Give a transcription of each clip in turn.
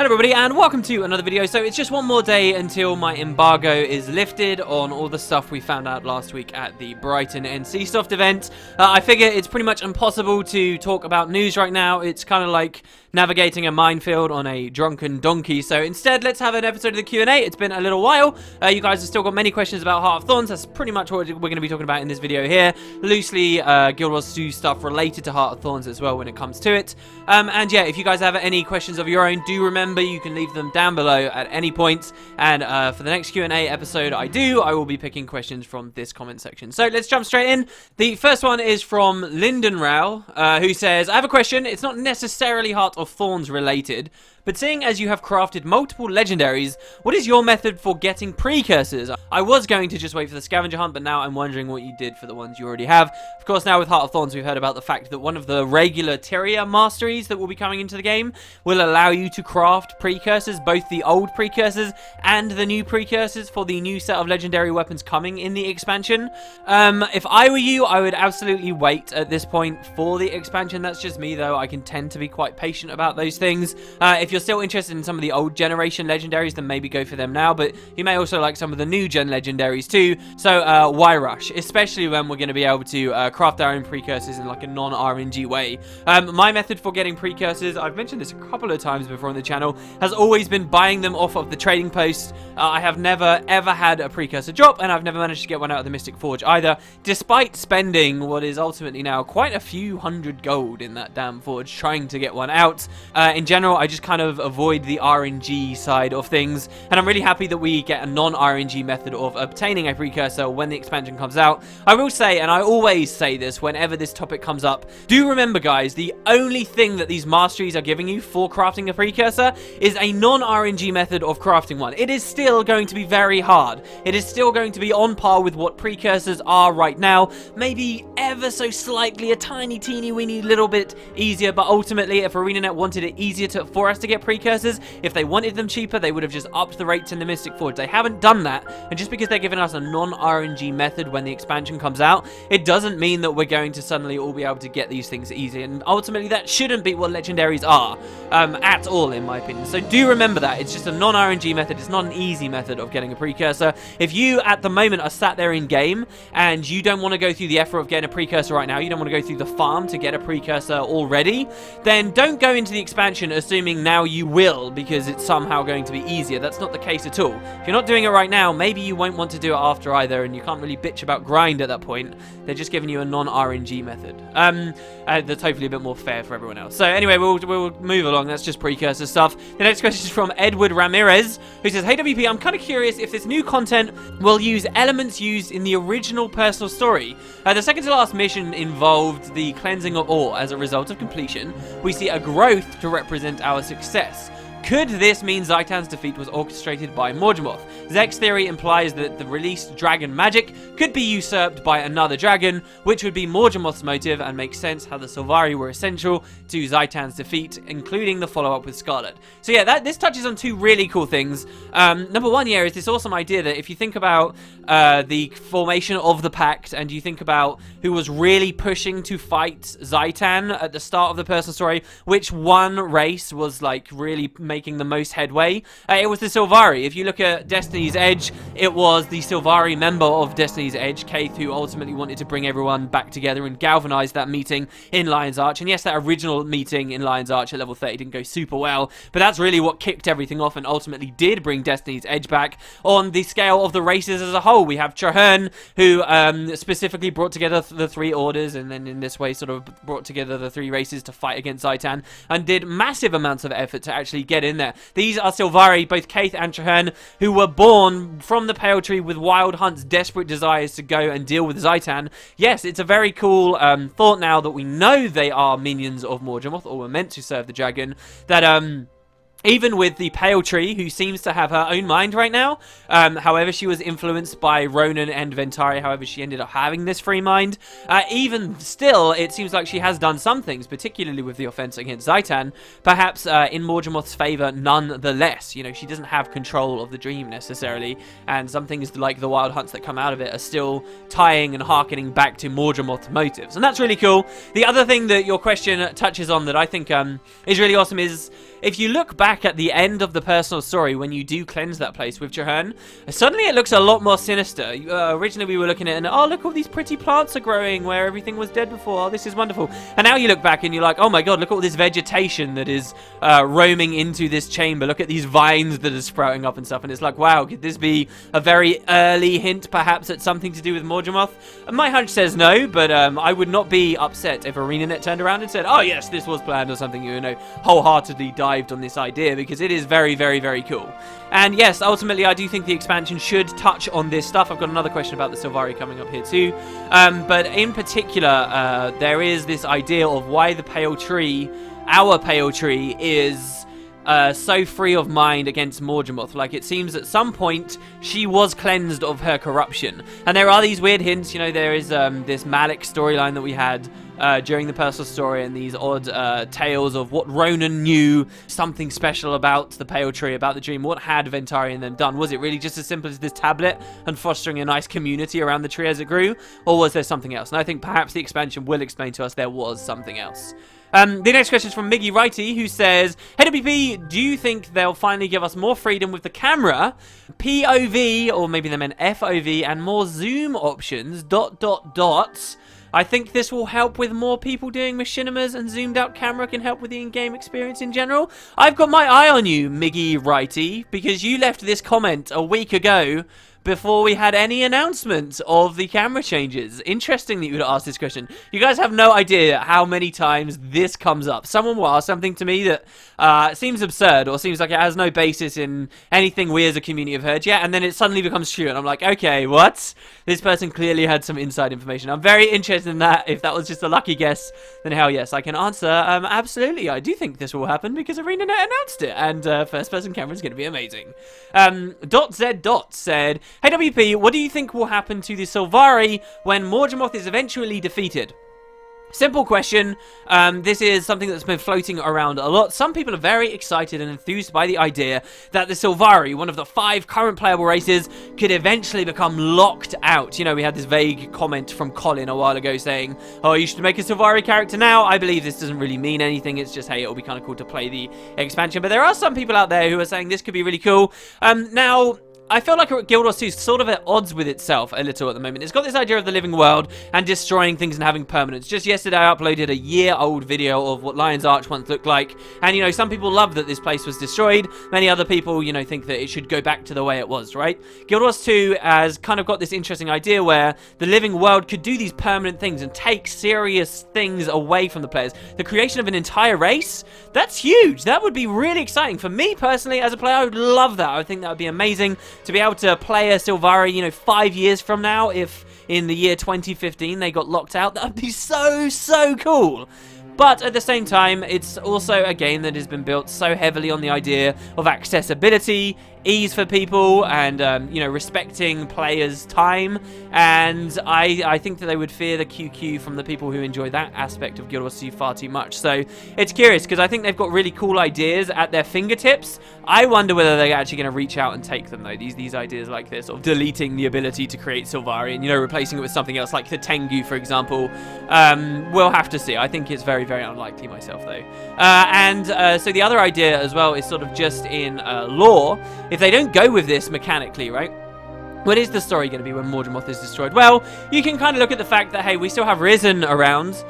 Hello everybody and welcome to another video. So it's just one more day until my embargo is lifted on all the stuff we found out last week at the Brighton NCSoft event. I figure it's pretty much impossible to talk about news right now. It's kind of like navigating a minefield on a drunken donkey. So instead, let's have an episode of the Q&A. It's been a little while. You guys have still got many questions about Heart of Thorns. That's pretty much what we're going to be talking about in this video here. Loosely, Gw2 stuff related to Heart of Thorns as well when it comes to it. And yeah, if you guys have any questions of your own, do remember you can leave them down below at any point. And for the next Q&A episode I will be picking questions from this comment section. So let's jump straight in. The first one is from Lyndon Rao, who says, I have a question. It's not necessarily Heart of Thorns related, but seeing as you have crafted multiple legendaries, what is your method for getting precursors? I was going to just wait for the scavenger hunt, but now I'm wondering what you did for the ones you already have. Of course, now with Heart of Thorns, we've heard about the fact that one of the regular Tyria masteries that will be coming into the game will allow you to craft precursors, both the old precursors and the new precursors for the new set of legendary weapons coming in the expansion. If I were you, I would absolutely wait at this point for the expansion. That's just me, though. I can tend to be quite patient about those things. If you're still interested in some of the old generation legendaries, then maybe go for them now, but you may also like some of the new gen legendaries too, so why rush, especially when we're going to be able to craft our own precursors in like a non-RNG way. My method for getting precursors, I've mentioned this a couple of times before on the channel, has always been buying them off of the trading post. I have never ever had a precursor drop, and I've never managed to get one out of the Mystic Forge either, despite spending what is ultimately now quite a few hundred gold in that damn forge trying to get one out. In general, I just kind of avoid the RNG side of things, and I'm really happy that we get a non-RNG method of obtaining a precursor when the expansion comes out. I will say, and I always say this whenever this topic comes up, do remember guys, the only thing that these masteries are giving you for crafting a precursor is a non-RNG method of crafting one. It is still going to be very hard. It is still going to be on par with what precursors are right now, maybe ever so slightly a tiny teeny weeny little bit easier, but ultimately if ArenaNet wanted it easier for us to get precursors, if they wanted them cheaper, they would have just upped the rates in the Mystic Forge. They haven't done that, and just because they're giving us a non-RNG method when the expansion comes out, it doesn't mean that we're going to suddenly all be able to get these things easy, and ultimately that shouldn't be what legendaries are at all, in my opinion. So do remember that. It's just a non-RNG method. It's not an easy method of getting a precursor. If you, at the moment, are sat there in game, and you don't want to go through the effort of getting a precursor right now, you don't want to go through the farm to get a precursor already, then don't go into the expansion assuming now you will, because it's somehow going to be easier. That's not the case at all. If you're not doing it right now, maybe you won't want to do it after either, and you can't really bitch about grind at that point. They're just giving you a non-RNG method. That's hopefully a bit more fair for everyone else. So anyway, we'll move along. That's just precursor stuff. The next question is from Edward Ramirez, who says, Hey WP, I'm kind of curious if this new content will use elements used in the original personal story. The second to last mission involved the cleansing of ore. As a result of completion, we see a growth to represent our success. Could this mean Zaitan's defeat was orchestrated by Morgemoth? Zek's theory implies that the released dragon magic could be usurped by another dragon, which would be Morgemoth's motive and makes sense how the Sylvari were essential to Zaitan's defeat, including the follow-up with Scarlet. So yeah, this touches on two really cool things. Number one, yeah, is this awesome idea that if you think about the formation of the Pact, and you think about who was really pushing to fight Zaitan at the start of the personal story, which one race was like really making the most headway, it was the Sylvari. If you look at Destiny's Edge, it was the Sylvari member of Destiny's Edge, Keith, who ultimately wanted to bring everyone back together and galvanize that meeting in Lion's Arch. And yes, that original meeting in Lion's Arch at level 30 didn't go super well, but that's really what kicked everything off and ultimately did bring Destiny's Edge back. On the scale of the races as a whole, we have Chahern, who specifically brought together the three orders, and then in this way sort of brought together the three races to fight against Zaitan, and did massive amounts of effort to actually get in there. These are Sylvari, both Keith and Chahern, who were born from the Pale Tree with Wild Hunt's desperate desires to go and deal with Zaitan. Yes, it's a very cool thought now that we know they are minions of Morgemoth, or were meant to serve the dragon, that even with the Pale Tree, who seems to have her own mind right now, however, she was influenced by Ronan and Ventari, however, she ended up having this free mind. Even still, it seems like she has done some things, particularly with the offense against Zaitan, perhaps in Morgemoth's favor nonetheless. You know, she doesn't have control of the dream necessarily, and some things like the Wild Hunts that come out of it are still tying and hearkening back to Morgemoth's motives, and that's really cool. The other thing that your question touches on that I think is really awesome is if you look back at the end of the personal story, when you do cleanse that place with Jahern, suddenly it looks a lot more sinister. Originally we were looking at it and, oh, look, all these pretty plants are growing where everything was dead before. Oh, this is wonderful. And now you look back and you're like, oh my god, look at all this vegetation that is roaming into this chamber. Look at these vines that are sprouting up and stuff. And it's like, wow, could this be a very early hint perhaps at something to do with Morgemoth? My hunch says no, but I would not be upset if ArenaNet turned around and said, oh yes, this was planned or something, you know, wholeheartedly dived on this idea, because it is very, very, very cool. And yes, ultimately, I do think the expansion should touch on this stuff. I've got another question about the Sylvari coming up here too. But in particular, there is this idea of why the Pale Tree, our Pale Tree, is so free of mind against Morgemoth. Like, it seems at some point she was cleansed of her corruption. And there are these weird hints, you know, there is this Malik storyline that we had during the personal story, and these odd tales of what Ronan knew, something special about the Pale Tree, about the dream. What had Ventari and them done? Was it really just as simple as this tablet and fostering a nice community around the tree as it grew? Or was there something else? And I think perhaps the expansion will explain to us there was something else. The next question is from Miggy Righty, who says, hey WP, do you think they'll finally give us more freedom with the camera, POV, or maybe they meant FOV, and more zoom options, ... I think this will help with more people doing machinimas, and zoomed out camera can help with the in-game experience in general. I've got my eye on you, Miggy Righty, because you left this comment a week ago before we had any announcement of the camera changes. Interesting that you would ask this question. You guys have no idea how many times this comes up. Someone will ask something to me that seems absurd, or seems like it has no basis in anything we as a community have heard yet, and then it suddenly becomes true, and I'm like, okay, what? This person clearly had some inside information. I'm very interested in that. If that was just a lucky guess, then hell yes, I can answer. Absolutely, I do think this will happen, because ArenaNet announced it, and first-person camera is going to be amazing. .z. said, hey WP, what do you think will happen to the Sylvari when Morgemoth is eventually defeated? Simple question. This is something that's been floating around a lot. Some people are very excited and enthused by the idea that the Sylvari, one of the 5 current playable races, could eventually become locked out. You know, we had this vague comment from Colin a while ago saying, oh, you should make a Sylvari character now. I believe this doesn't really mean anything. It's just, hey, it'll be kind of cool to play the expansion. But there are some people out there who are saying this could be really cool. Now, I feel like Guild Wars 2 is sort of at odds with itself a little at the moment. It's got this idea of the living world and destroying things and having permanence. Just yesterday I uploaded a year-old video of what Lion's Arch once looked like. And, you know, some people love that this place was destroyed. Many other people, you know, think that it should go back to the way it was, right? Guild Wars 2 has kind of got this interesting idea where the living world could do these permanent things and take serious things away from the players. The creation of an entire race, that's huge. That would be really exciting. For me, personally, as a player, I would love that. I would think that would be amazing. To be able to play a Sylvari, you know, 5 years from now, if in the year 2015 they got locked out, that would be so, so cool. But at the same time, it's also a game that has been built so heavily on the idea of accessibility, ease for people, and, you know, respecting players' time. And I think that they would fear the QQ from the people who enjoy that aspect of Guild Wars 2 far too much. So it's curious, because I think they've got really cool ideas at their fingertips. I wonder whether they're actually going to reach out and take them, though. These ideas like this, of deleting the ability to create Sylvari and, you know, replacing it with something else, like the Tengu, for example. We'll have to see. I think it's very, very unlikely myself, though. So the other idea as well is sort of just in lore. If they don't go with this mechanically, right? What is the story going to be when Morgemoth is destroyed? Well, you can kind of look at the fact that, hey, we still have Risen around,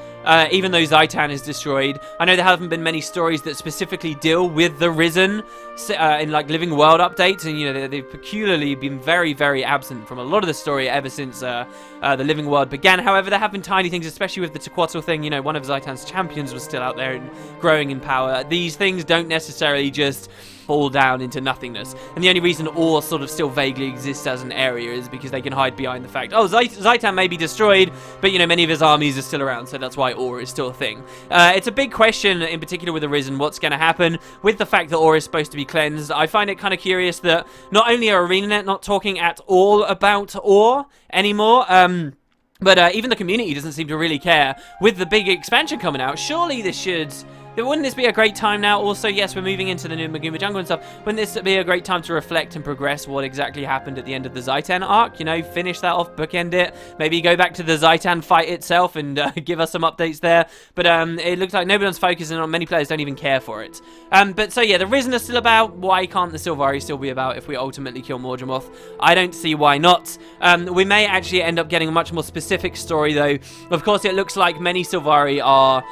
even though Zaitan is destroyed. I know there haven't been many stories that specifically deal with the Risen in, like, Living World updates, and, you know, they've peculiarly been very, very absent from a lot of the story ever since the Living World began. However, there have been tiny things, especially with the Tequatl thing. You know, one of Zaitan's champions was still out there and growing in power. These things don't necessarily just fall down into nothingness. And the only reason Ore sort of still vaguely exists as an area is because they can hide behind the fact, oh, Zaitan may be destroyed, but, you know, many of his armies are still around, so that's why Ore is still a thing. It's a big question, in particular with the Risen, what's going to happen with the fact that Ore is supposed to be cleansed. I find it kind of curious that not only are ArenaNet not talking at all about Ore anymore, but even the community doesn't seem to really care. With the big expansion coming out, surely this should wouldn't this be a great time now? Also, yes, we're moving into the new Maguma Jungle and stuff. Wouldn't this be a great time to reflect and progress what exactly happened at the end of the Zaitan arc? You know, finish that off, bookend it. Maybe go back to the Zaitan fight itself and give us some updates there. But it looks like nobody's focusing on. Many players don't even care for it. But so yeah, the Risen is still about. Why can't the Sylvari still be about if we ultimately kill Morgemoth? I don't see why not. We may actually end up getting a much more specific story though. Of course, it looks like many Sylvari are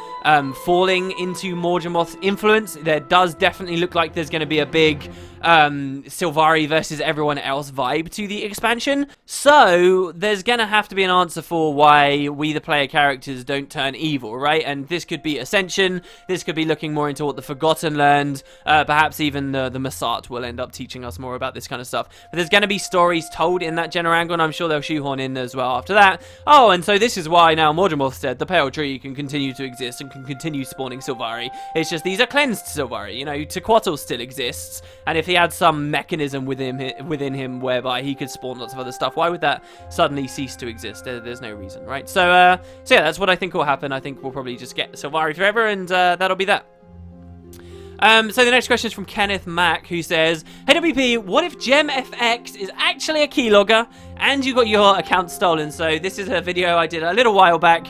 falling into Morgemoth's influence. There does definitely look like there's going to be a big Sylvari versus everyone else vibe to the expansion. So there's going to have to be an answer for why we, the player characters, don't turn evil, right? And this could be Ascension. This could be looking more into what the Forgotten learned. Perhaps even the Masat will end up teaching us more about this kind of stuff. But there's going to be stories told in that General Angle, and I'm sure they'll shoehorn in as well after that. Oh, and so this is why now Morgemoth said the Pale Tree can continue to exist and can continue spawning Sylvari. It's just these are cleansed Sylvari. You know, Tequatl still exists, and if he had some mechanism within him whereby he could spawn lots of other stuff, why would that suddenly cease to exist? There's no reason, right? So yeah, that's what I think will happen. I think we'll probably just get Sylvari forever, and that'll be that. So the next question is from Kenneth Mack, who says, "Hey WP, what if GemFX is actually a keylogger and you got your account stolen?" So this is a video I did a little while back,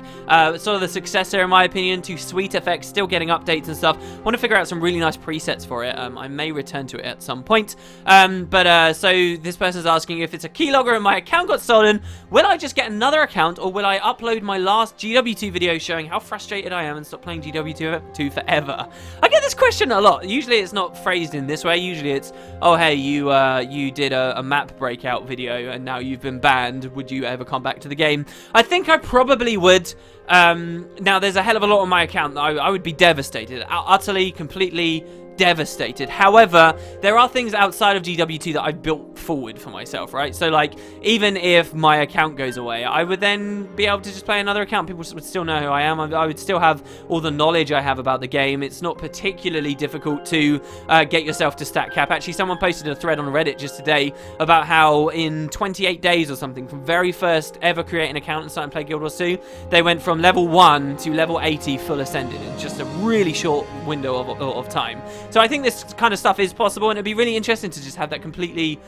sort of the successor, in my opinion, to SweetFX, still getting updates and stuff. Want to figure out some really nice presets for it. I may return to it at some point. So this person's asking, if it's a keylogger and my account got stolen, will I just get another account, or will I upload my last GW2 video showing how frustrated I am and stop playing GW2 forever? I get this question a lot. Usually it's not phrased in this way. Usually it's, oh hey, you did a map breakout video and now you've been banned. Would you ever come back to the game? I think I probably would. Now there's a hell of a lot on my account that I would be devastated, utterly, completely devastated. However, there are things outside of GW2 that I've built forward for myself, right? So like, even if my account goes away, I would then be able to just play another account. People would still know who I am. I would still have all the knowledge I have about the game. It's not particularly difficult to get yourself to stat cap. Actually, someone posted a thread on Reddit just today about how in 28 days or something, from very first ever create an account and starting to play Guild Wars 2, they went from level 1 to level 80 full ascended in just a really short window of time. So I think this kind of stuff is possible, and it'd be really interesting to just have that completely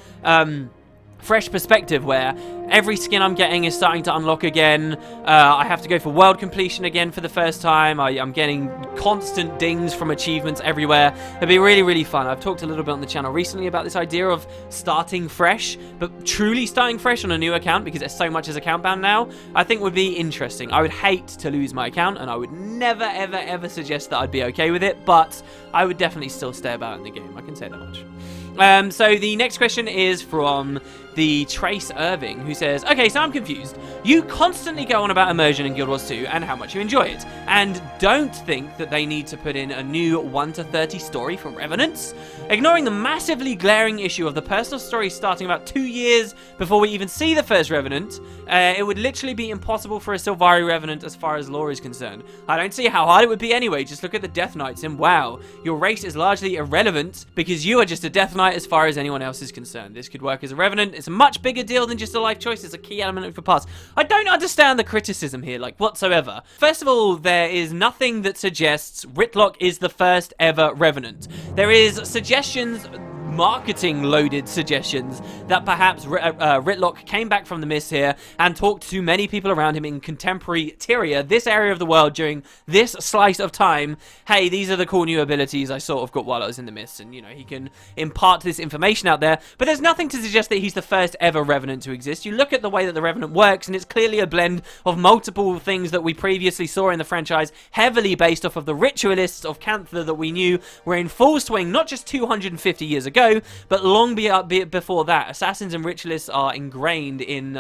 fresh perspective where every skin I'm getting is starting to unlock again. I have to go for world completion again for the first time. I'm getting constant dings from achievements everywhere. It'd be really, really fun. I've talked a little bit on the channel recently about this idea of starting fresh, but truly starting fresh on a new account, because there's so much as account bound now, I think would be interesting. I would hate to lose my account, and I would never, ever, ever suggest that I'd be okay with it, but I would definitely still stay about in the game. I can say that much. So the next question is from the Trace Irving, who says, "Okay, so I'm confused. You constantly go on about immersion in Guild Wars 2 and how much you enjoy it, and don't think that they need to put in a new 1 to 30 story for Revenants? Ignoring the massively glaring issue of the personal story starting about 2 years before we even see the first Revenant, it would literally be impossible for a Sylvari Revenant as far as lore is concerned. I don't see how hard it would be anyway. Just look at the Death Knights, and wow, your race is largely irrelevant because you are just a Death Knight as far as anyone else is concerned. This could work as a Revenant. It's a much bigger deal than just a life choice. It's a key element of the past." I don't understand the criticism here, like, whatsoever. First of all, there is nothing that suggests Ritlock is the first ever Revenant. There is suggestions, marketing-loaded suggestions, that perhaps Ritlock came back from the mist here and talked to many people around him in contemporary Tyria, this area of the world, during this slice of time. Hey, these are the cool new abilities I sort of got while I was in the mist, and, you know, he can impart this information out there, but there's nothing to suggest that he's the first ever Revenant to exist. You look at the way that the Revenant works, and it's clearly a blend of multiple things that we previously saw in the franchise, heavily based off of the ritualists of Cantha that we knew were in full swing, not just 250 years ago, but long before that. Assassins and ritualists are ingrained in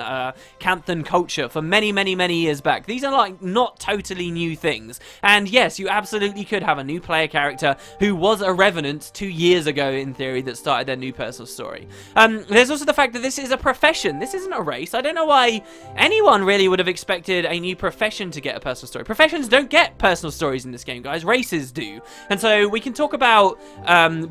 Canthan culture for many, many, many years back. These are like not totally new things. And yes, you absolutely could have a new player character who was a Revenant 2 years ago, in theory, that started their new personal story. There's also the fact that this is a profession. This isn't a race. I don't know why anyone really would have expected a new profession to get a personal story. Professions don't get personal stories in this game, guys. Races do. And so we can talk about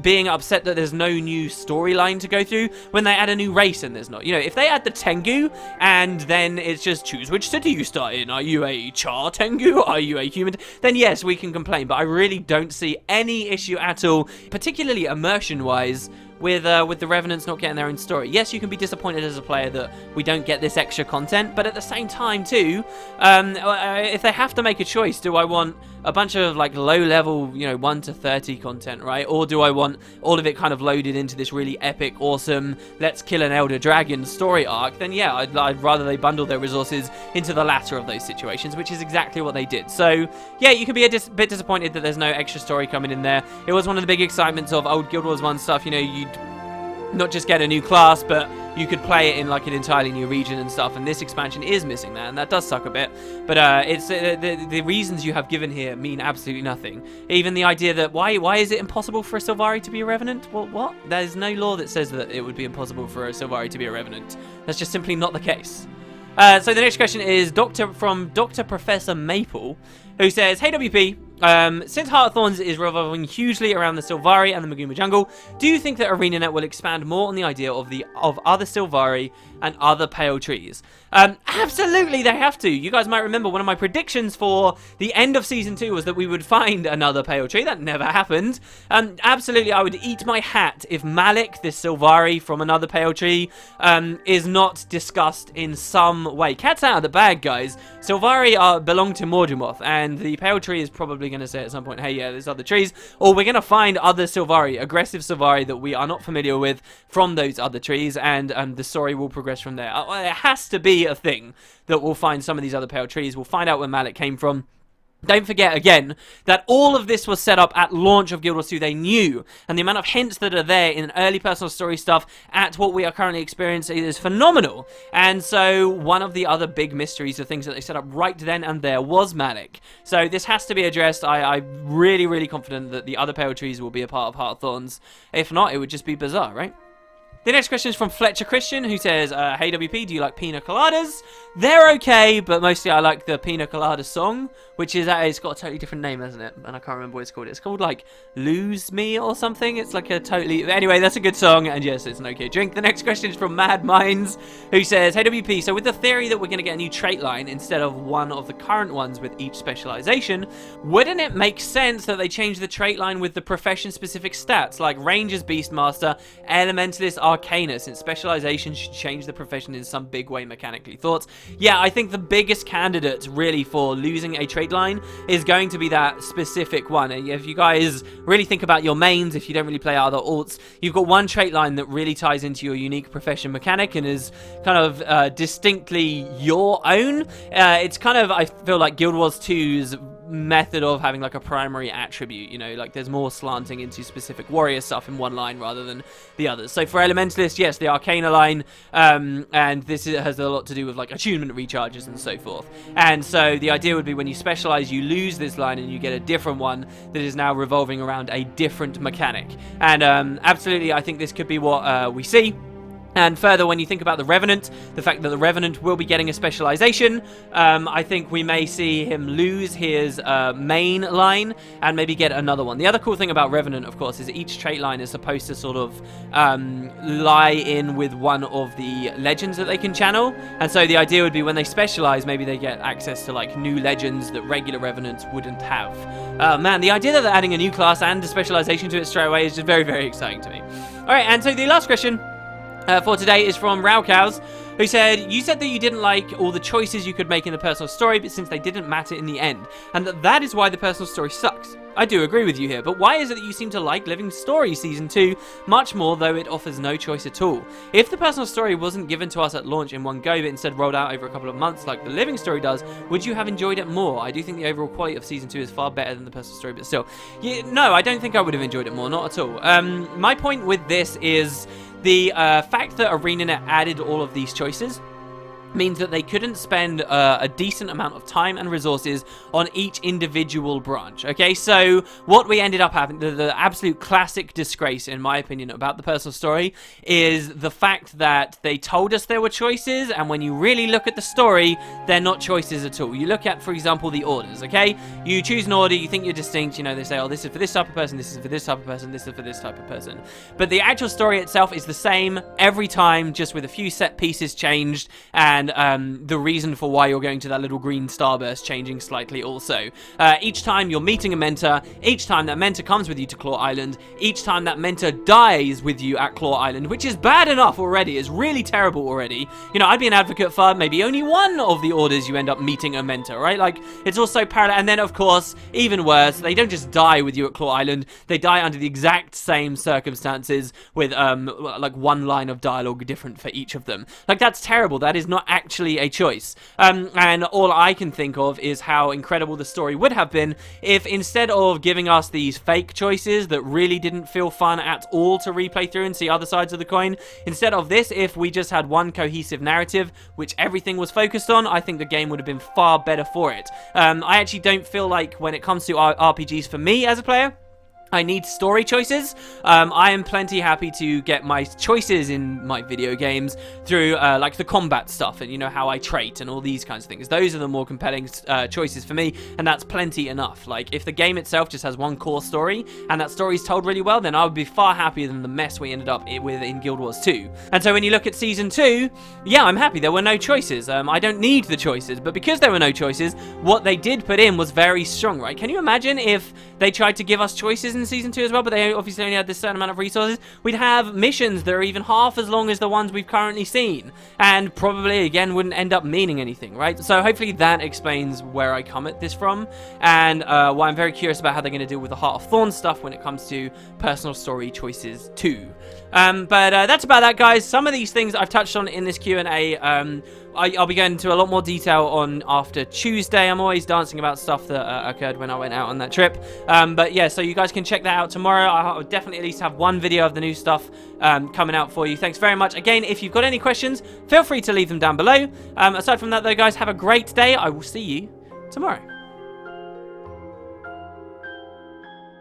being upset that there's no new storyline to go through when they add a new race and there's not. You know, if they add the Tengu and then it's just choose which city you start in. Are you a Char Tengu? Are you a human? Then yes, we can complain, but I really don't see any issue at all, particularly immersion-wise, with the Revenants not getting their own story. Yes, you can be disappointed as a player that we don't get this extra content, but at the same time too, if they have to make a choice, do I want a bunch of like low-level, you know, 1 to 30 content, right? Or do I want all of it kind of loaded into this really epic, awesome, let's kill an Elder Dragon story arc? Then yeah, I'd rather they bundle their resources into the latter of those situations, which is exactly what they did. So yeah, you can be a bit disappointed that there's no extra story coming in there. It was one of the big excitements of old Guild Wars 1 stuff. You know, you'd not just get a new class, but you could play it in like an entirely new region and stuff, and this expansion is missing that, and that does suck a bit. But it's the reasons you have given here mean absolutely nothing. Even the idea that why is it impossible for a Sylvari to be a Revenant? Well, what? There's no law that says that it would be impossible for a Sylvari to be a Revenant. That's just simply not the case. So the next question is from Dr. Professor Maple, who says, "Hey WP, since Heart of Thorns is revolving hugely around the Sylvari and the Maguma jungle, do you think that ArenaNet will expand more on the idea of other Sylvari and other pale trees?" Absolutely, they have to. You guys might remember one of my predictions for the end of Season 2 was that we would find another pale tree. That never happened. Absolutely, I would eat my hat if Malik, this Sylvari from another pale tree, is not discussed in some way. Cat's out of the bag, guys. Sylvari belong to Mordumoth, and the pale tree is probably going to say at some point, hey, yeah, there's other trees, or we're going to find other Sylvari, aggressive Sylvari that we are not familiar with from those other trees, and the story will progress from there. It has to be a thing that we'll find some of these other pale trees. We'll find out where Malik came from. Don't forget, again, that all of this was set up at launch of Guild Wars 2. They knew, and the amount of hints that are there in early personal story stuff at what we are currently experiencing is phenomenal. And so one of the other big mysteries, the things that they set up right then and there, was Malik. So this has to be addressed. I'm really, really confident that the other pale trees will be a part of Heart of Thorns. If not, it would just be bizarre, right? The next question is from Fletcher Christian, who says, "Hey WP, do you like pina coladas?" They're okay, but mostly I like the Pina Colada song, which is, it's got a totally different name, hasn't it? And I can't remember what it's called. It's called, like, Lose Me or something. It's like a totally... Anyway, that's a good song, and yes, it's an okay drink. The next question is from Mad Minds, who says, "Hey WP, so with the theory that we're going to get a new trait line instead of one of the current ones with each specialization, wouldn't it make sense that they change the trait line with the profession-specific stats, like Ranger's Beastmaster, Elementalist, Arcana, since specialization should change the profession in some big way mechanically? Thoughts?" Yeah, I think the biggest candidate really for losing a trait line is going to be that specific one. And if you guys really think about your mains, if you don't really play other alts, you've got one trait line that really ties into your unique profession mechanic and is kind of distinctly your own. It's kind of, I feel like, Guild Wars 2's method of having like a primary attribute, you know, like there's more slanting into specific warrior stuff in one line rather than the others. So for Elementalist, yes, the Arcana line, and this has a lot to do with like attunement recharges and so forth. And so the idea would be when you specialize, you lose this line and you get a different one that is now revolving around a different mechanic. And absolutely, I think this could be what we see. And further, when you think about the Revenant, the fact that the Revenant will be getting a specialization, I think we may see him lose his main line and maybe get another one. The other cool thing about Revenant, of course, is each trait line is supposed to sort of lie in with one of the legends that they can channel. And so the idea would be when they specialize, maybe they get access to like new legends that regular Revenants wouldn't have. Man, the idea that they're adding a new class and a specialization to it straight away is just very, very exciting to me. All right, and so the last question for today is from Raukaus, who said, "You said that you didn't like all the choices you could make in the personal story, but since they didn't matter in the end, and that is why the personal story sucks. I do agree with you here, but why is it that you seem to like Living Story Season 2 much more, though it offers no choice at all? If the personal story wasn't given to us at launch in one go, but instead rolled out over a couple of months like the Living Story does, would you have enjoyed it more? I do think the overall quality of Season 2 is far better than the personal story, but still." Yeah, no, I don't think I would have enjoyed it more, not at all. My point with this is the fact that ArenaNet added all of these choices means that they couldn't spend a decent amount of time and resources on each individual branch. Okay, so what we ended up having, the absolute classic disgrace, in my opinion, about the personal story is the fact that they told us there were choices, and when you really look at the story, they're not choices at all. You look at, for example, the orders, okay? You choose an order, you think you're distinct, you know, they say, oh, this is for this type of person, this is for this type of person, this is for this type of person. But the actual story itself is the same every time, just with a few set pieces changed, and the reason for why you're going to that little green starburst changing slightly also. Each time you're meeting a mentor, each time that mentor comes with you to Claw Island, each time that mentor dies with you at Claw Island, which is bad enough already, is really terrible already. You know, I'd be an advocate for maybe only one of the orders you end up meeting a mentor, right? Like, it's also parallel, and then of course, even worse, they don't just die with you at Claw Island, they die under the exact same circumstances with, like, one line of dialogue different for each of them. Like, that's terrible. That is not actually a choice. And all I can think of is how incredible the story would have been if, instead of giving us these fake choices that really didn't feel fun at all to replay through and see other sides of the coin, instead of this, if we just had one cohesive narrative which everything was focused on, I think the game would have been far better for it. I actually don't feel like, when it comes to RPGs for me as a player, I need story choices. I am plenty happy to get my choices in my video games through like the combat stuff and, you know, how I trait and all these kinds of things. Those are the more compelling choices for me, and that's plenty enough. Like, if the game itself just has one core story and that story's told really well, then I would be far happier than the mess we ended up with in Guild Wars 2. And so when you look at Season 2, yeah, I'm happy there were no choices. I don't need the choices, but because there were no choices, what they did put in was very strong, right? Can you imagine if they tried to give us choices in Season 2 as well, but they obviously only had this certain amount of resources? We'd have missions that are even half as long as the ones we've currently seen, and probably, again, wouldn't end up meaning anything, right? So hopefully that explains where I come at this from, and why I'm very curious about how they're going to deal with the Heart of Thorns stuff when it comes to personal story choices too. But that's about that, guys. Some of these things I've touched on in this Q&A. I'll be going into a lot more detail on after Tuesday. I'm always dancing about stuff that occurred when I went out on that trip. But yeah, so you guys can check that out tomorrow. I'll definitely at least have one video of the new stuff coming out for you. Thanks very much. Again, if you've got any questions, feel free to leave them down below. Aside from that, though, guys, have a great day. I will see you tomorrow.